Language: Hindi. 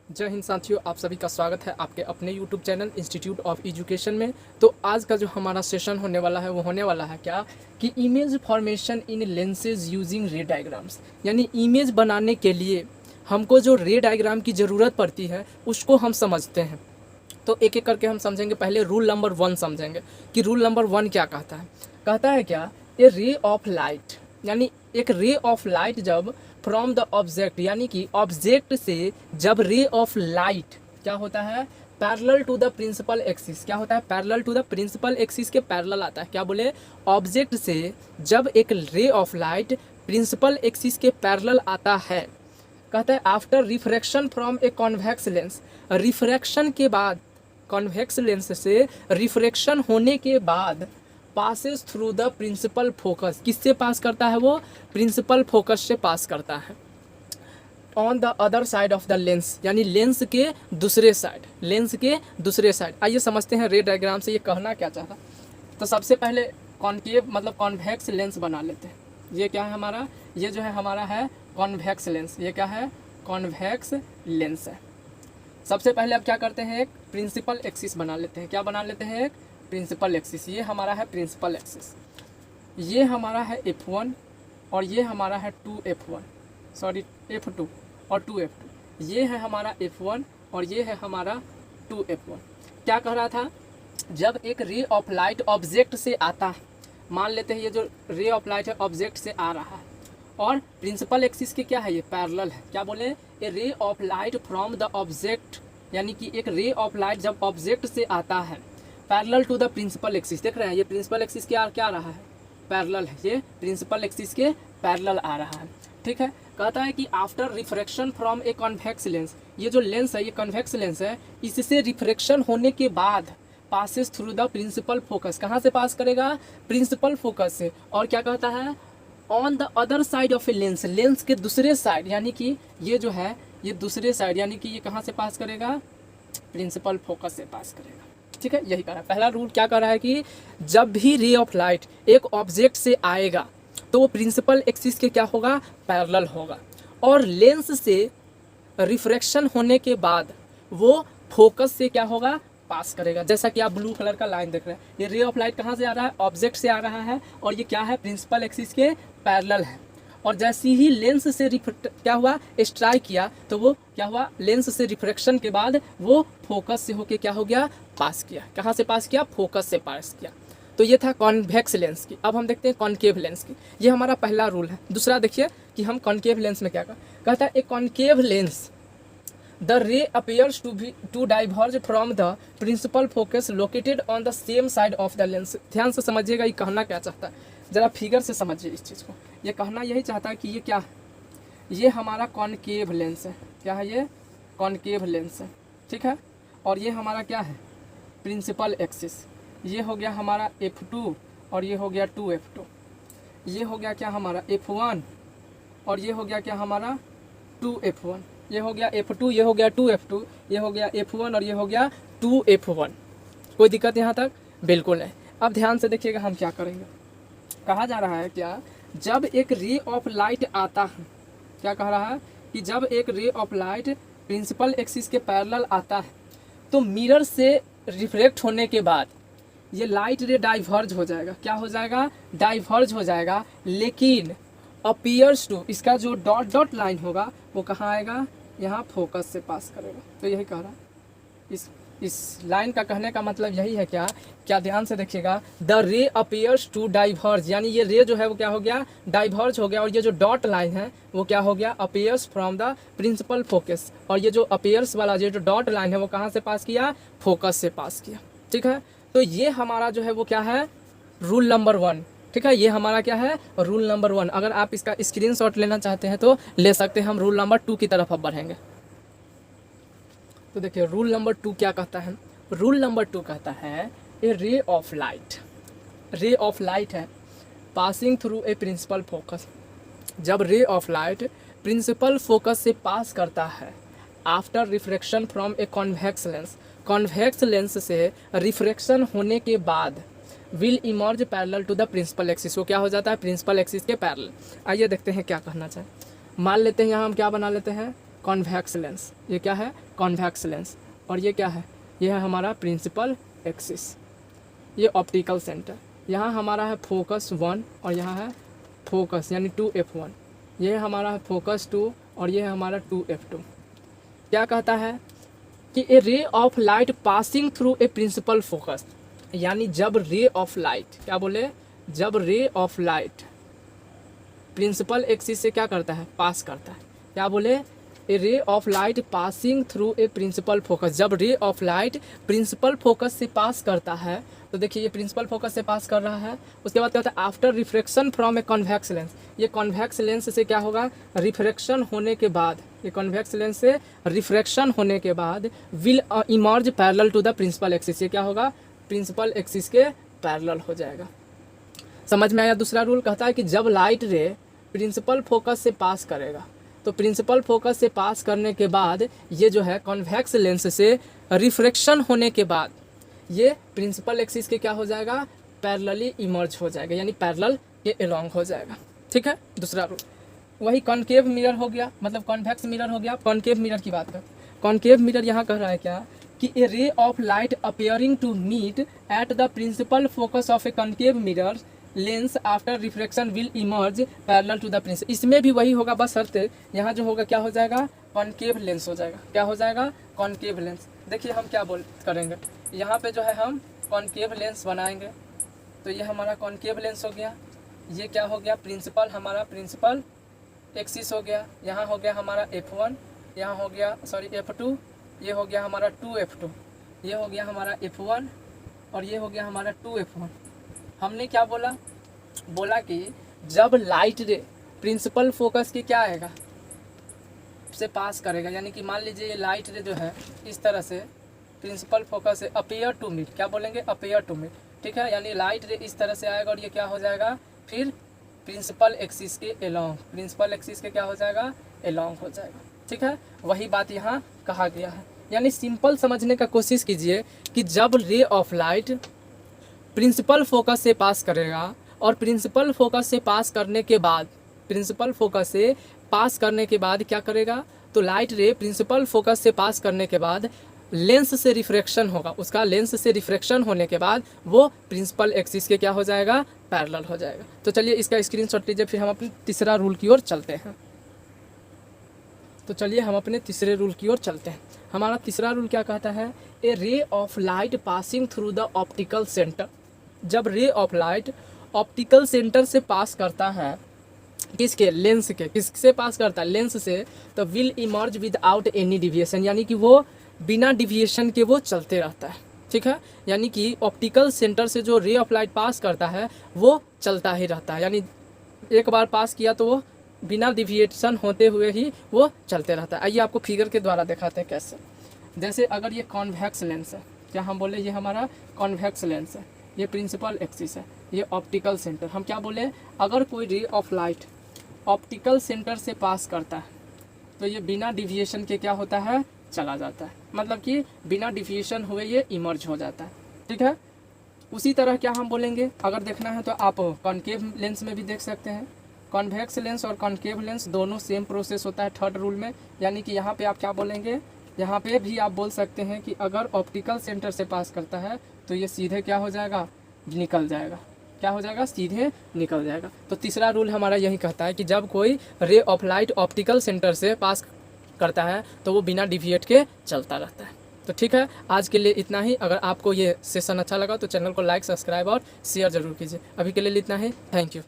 जय हिंद साथियों, आप सभी का स्वागत है आपके अपने YouTube channel institute of education में। तो आज का जो हमारा सेशन होने वाला है वो होने वाला है क्या कि इमेज फॉर्मेशन इन लेंसेज यूजिंग रे डायग्राम्स। यानी इमेज बनाने के लिए हमको जो रे डायग्राम की ज़रूरत पड़ती है उसको हम समझते हैं। तो एक एक करके हम समझेंगे। पहले रूल नंबर 1 समझेंगे कि रूल नंबर 1 क्या कहता है। कहता है क्या, ए रे ऑफ लाइट, यानी एक रे ऑफ लाइट जब फ्रॉम द ऑब्जेक्ट, यानी कि ऑब्जेक्ट से जब रे ऑफ लाइट क्या होता है, parallel to the principal axis. क्या होता है, parallel to the principal axis के पैरेलल आता है। क्या बोले, ऑब्जेक्ट से जब एक ray of light principal axis के पैरेलल आता है, कहता है after refraction from a convex lens, refraction के बाद, कॉन्वेक्स लेंस से रिफ्रैक्शन होने के बाद passes through the principal focus. किससे पास करता है वो, प्रिंसिपल फोकस से पास करता है। On the other side of the lens, यानी लेंस के दूसरे साइड, लेंस के दूसरे साइड। आइए समझते हैं रे डायग्राम से ये कहना क्या चाहता। तो सबसे पहले कॉन्केव मतलब कॉन्वेक्स लेंस बना लेते हैं। ये क्या है हमारा, ये जो है हमारा है कॉन्वेक्स लेंस। ये क्या है, कॉन्वेक्स लेंस है। सबसे पहले अब क्या करते हैं, एक प्रिंसिपल एक्सिस बना लेते हैं। क्या बना लेते हैं, एक प्रिंसिपल एक्सिस। ये हमारा है प्रिंसिपल एक्सिस, ये हमारा है F1 और ये हमारा है 2F1, सॉरी F2 और 2F2। ये है हमारा F1 और ये है हमारा 2F1। क्या कह रहा था, जब एक रे ऑफ लाइट ऑब्जेक्ट से आता है, मान लेते हैं ये जो रे ऑफ लाइट है ऑब्जेक्ट से आ रहा है और प्रिंसिपल एक्सिस के क्या है, ये पैरेलल है। क्या बोले, a ray of light from the object, यानी कि एक रे ऑफ लाइट जब ऑब्जेक्ट से आता है parallel to the principal axis. देख रहे हैं ये प्रिंसिपल एक्सिस क्या आ रहा है, पैरेलल है। ये प्रिंसिपल एक्सिस के पैरेलल आ रहा है, ठीक है। कहता है कि after refraction from a convex lens, ये जो लेंस है ये कॉन्वेक्स लेंस है, इससे रिफ्रैक्शन होने के बाद passes through the principal focus. कहाँ से पास करेगा, प्रिंसिपल फोकस से। और क्या कहता है, on the other side of a lens, lens के दूसरे साइड, यानी कि ये जो है ये दूसरे साइड, यानी कि ये कहाँ से पास करेगा, प्रिंसिपल फोकस से पास करेगा, ठीक है। यही कह रहा है। पहला रूल क्या कर रहा है कि जब भी रे ऑफ लाइट एक ऑब्जेक्ट से आएगा तो वो प्रिंसिपल एक्सिस के क्या होगा, पैरेलल होगा। और लेंस से रिफ्रैक्शन होने के बाद वो फोकस से क्या होगा, पास करेगा। जैसा कि आप ब्लू कलर का लाइन देख रहे हैं, ये रे ऑफ लाइट कहाँ से आ रहा है, ऑब्जेक्ट से आ रहा है और ये क्या है, प्रिंसिपल एक्सिस के पैरेलल है। और जैसे ही लेंस से क्या हुआ, स्ट्राइक किया, तो वो क्या हुआ, लेंस से रिफ्रैक्शन के बाद वो फोकस से होके क्या हो गया, पास किया। कहाँ से पास किया, फोकस से पास किया। तो ये था कॉन्वेक्स लेंस की। अब हम देखते हैं कॉनकेव लेंस की। ये हमारा पहला रूल है। दूसरा देखिए कि हम कॉनकेव लेंस में क्या कहता है, a concave lens the ray appears to diverge from the principal focus located on the same side of the lens. ध्यान से समझिएगा ये कहना क्या चाहता है, जरा फिगर से समझिए इस चीज़ को। ये कहना यही चाहता है कि ये क्या है, ये हमारा कॉनकेव लेंस है। क्या है, ये कॉनकेव लेंस है, ठीक है। और ये हमारा क्या है, प्रिंसिपल एक्सिस। ये हो गया हमारा F2 और ये हो गया 2F2। ये हो गया क्या हमारा F1 और ये हो गया क्या हमारा 2F1। ये हो गया F2, ये हो गया 2F2, ये हो गया F1 और ये हो गया 2F1। कोई दिक्कत यहाँ तक, बिल्कुल नहीं। अब ध्यान से देखिएगा हम क्या करेंगे। कहा जा रहा है क्या, जब एक रे ऑफ लाइट आता है, क्या कह रहा है कि जब एक ray of light principal axis के पैरेलल आता है तो मिरर से रिफ्लेक्ट होने के बाद ये लाइट रे डाइवर्ज हो जाएगा। क्या हो जाएगा, डाइवर्ज हो जाएगा। लेकिन अपीयर्स टू, इसका जो डॉट डॉट लाइन होगा वो कहाँ आएगा, यहाँ फोकस से पास करेगा। तो यही कह रहा है, इस लाइन का कहने का मतलब यही है क्या, ध्यान से देखिएगा, the ray appears to diverge, यानी ये रे जो है वो क्या हो गया, डाइवर्ज हो गया। और ये जो डॉट लाइन है वो क्या हो गया, appears from the principal focus. और ये जो अपीयर्स वाला ये जो डॉट लाइन है वो कहाँ से पास किया, फोकस से पास किया, ठीक है। तो ये हमारा जो है वो क्या है, रूल नंबर 1, ठीक है। ये हमारा क्या है, रूल नंबर 1। अगर आप इसका स्क्रीनशॉट लेना चाहते हैं तो ले सकते हैं। हम रूल नंबर 2 की तरफ अब बढ़ेंगे। तो देखिए रूल नंबर 2 क्या कहता है, रूल नंबर 2 कहता है a ray of light, ray of light है passing through a principal focus. जब ray of light principal focus से पास करता है after refraction from a convex lens, convex lens से रिफ्रैक्शन होने के बाद will emerge parallel to the principal axis. वो क्या हो जाता है, प्रिंसिपल एक्सिस के पैरेलल। आइए देखते हैं क्या कहना चाहे। मान लेते हैं यहाँ हम क्या बना लेते हैं, कॉन्वेक्स लेंस, ये क्या है कॉन्वेक्स लेंस, और ये क्या है, ये है हमारा प्रिंसिपल एक्सिस, ये ऑप्टिकल सेंटर। यहाँ हमारा है फोकस 1 और यहाँ है फोकस यानी 2f1, ये हमारा है फोकस 2 और ये है हमारा 2f2। क्या कहता है कि a ray of light passing through a principal focus, यानी जब रे ऑफ लाइट, क्या बोले, जब ray of light principal axis से क्या करता है, पास करता है, क्या बोले, a ray of light passing through a principal focus, जब ray of light principal focus से पास करता है, तो देखिए ये प्रिंसिपल फोकस से पास कर रहा है। उसके बाद क्या होता है, after refraction from a convex lens, ये कॉन्वेक्स लेंस से क्या होगा, रिफ्रैक्शन होने के बाद, ये कॉन्वेक्स लेंस से रिफ्रैक्शन होने के बाद will emerge parallel to the principal axis, ये क्या होगा, प्रिंसिपल एक्सिस के पैरेलल हो जाएगा। समझ में आया। दूसरा रूल कहता है कि जब लाइट रे प्रिंसिपल फोकस से पास करेगा, तो प्रिंसिपल फोकस से पास करने के बाद ये जो है कॉन्वेक्स लेंस से रिफ्रैक्शन होने के बाद ये प्रिंसिपल एक्सिस के क्या हो जाएगा, पैरेलली इमर्ज हो जाएगा, यानी पैरेलल के अलोंग हो जाएगा। ठीक है। दूसरा रूल वही कॉनकेव मिरर हो गया, मतलब कॉन्वेक्स मिरर हो गया। कॉनकेव मिरर की बात कर, कॉनकेव मिरर यहाँ कह रहा है क्या कि a ray of light appearing to meet at the principal focus of a concave mirror lens after refraction will emerge parallel to the principal. इसमें भी वही होगा, बस शर्त यहाँ जो होगा क्या हो जाएगा, कॉनकेव लेंस हो जाएगा। क्या हो जाएगा, कॉनकेव लेंस। देखिए हम क्या करेंगे, यहाँ पे जो है हम कॉनकेव लेंस बनाएंगे, तो ये हमारा कॉनकेव लेंस हो गया। ये क्या हो गया, प्रिंसिपल, हमारा प्रिंसिपल एक्सिस हो गया। यहाँ हो गया हमारा f1, यहाँ हो गया सॉरी f2, ये हो गया हमारा 2f2, ये हो गया हमारा f1 और ये हो गया हमारा 2f1। हमने क्या बोला, बोला कि जब लाइट रे प्रिंसिपल फोकस की क्या आएगा, से पास करेगा, यानी कि मान लीजिए ये लाइट रे जो है इस तरह से प्रिंसिपल फोकस से अपेयर टू मीट, क्या बोलेंगे, अपेयर टू मीट। ठीक है, यानी लाइट रे इस तरह से आएगा और ये क्या हो जाएगा, फिर प्रिंसिपल एक्सिस के अलोंग, प्रिंसिपल एक्सिस के क्या हो जाएगा, अलोंग हो जाएगा। ठीक है, वही बात यहाँ कहा गया है। यानी सिंपल समझने का कोशिश कीजिए कि जब ray of light principal focus से पास करेगा और प्रिंसिपल फोकस से पास करने के बाद, प्रिंसिपल फोकस से पास करने के बाद क्या करेगा, तो लाइट रे प्रिंसिपल फोकस से पास करने के बाद लेंस से रिफ्रैक्शन होगा, उसका लेंस से रिफ्रैक्शन होने के बाद वो प्रिंसिपल एक्सिस के क्या हो जाएगा, पैरेलल हो जाएगा। तो चलिए इसका स्क्रीनशॉट लीजिए, फिर हम अपने तीसरा रूल की ओर चलते हैं। तो चलिए हम अपने तीसरे रूल की ओर चलते हैं। हमारा तीसरा रूल क्या कहता है, a ray of light passing through the optical centre, जब ray of light optical centre से पास करता है, किसके, लेंस के, किससे पास करता है, लेंस से, तो will emerge without any deviation, यानी कि वो बिना डिविएशन के वो चलते रहता है। ठीक है, यानी कि ऑप्टिकल सेंटर से जो रे ऑफ लाइट पास करता है वो चलता ही रहता है, यानी एक बार पास किया तो वो बिना डिविएशन होते हुए ही वो चलते रहता है। आइए आपको फिगर के द्वारा दिखाते हैं कैसे। जैसे अगर ये कॉन्वेक्स लेंस है, क्या हम बोले, ये हमारा कॉन्वेक्स लेंस है, ये प्रिंसिपल एक्सिस है, ये ऑप्टिकल सेंटर। हम क्या बोले, अगर कोई रे ऑफ लाइट ऑप्टिकल सेंटर से पास करता है तो ये बिना डिविएशन के क्या होता है, चला जाता है, मतलब कि बिना डिविएशन हुए ये इमर्ज हो जाता है। ठीक है, उसी तरह क्या हम बोलेंगे, अगर देखना है तो आप कॉनकेव लेंस में भी देख सकते हैं। कॉन्वेक्स लेंस और कॉनकेव लेंस दोनों सेम प्रोसेस होता है थर्ड रूल में, यानी कि यहाँ पे आप क्या बोलेंगे, यहाँ पे भी आप बोल सकते हैं कि अगर ऑप्टिकल सेंटर से पास करता है तो ये सीधे क्या हो जाएगा, निकल जाएगा, क्या हो जाएगा, सीधे निकल जाएगा। तो तीसरा रूल हमारा यही कहता है कि जब कोई रे ऑफ लाइट ऑप्टिकल सेंटर से पास करता है तो वो बिना डिविएट के चलता रहता है। तो ठीक है, आज के लिए इतना ही। अगर आपको ये सेशन अच्छा लगा तो चैनल को लाइक, सब्सक्राइब और शेयर जरूर कीजिए। अभी के लिए इतना ही, थैंक यू।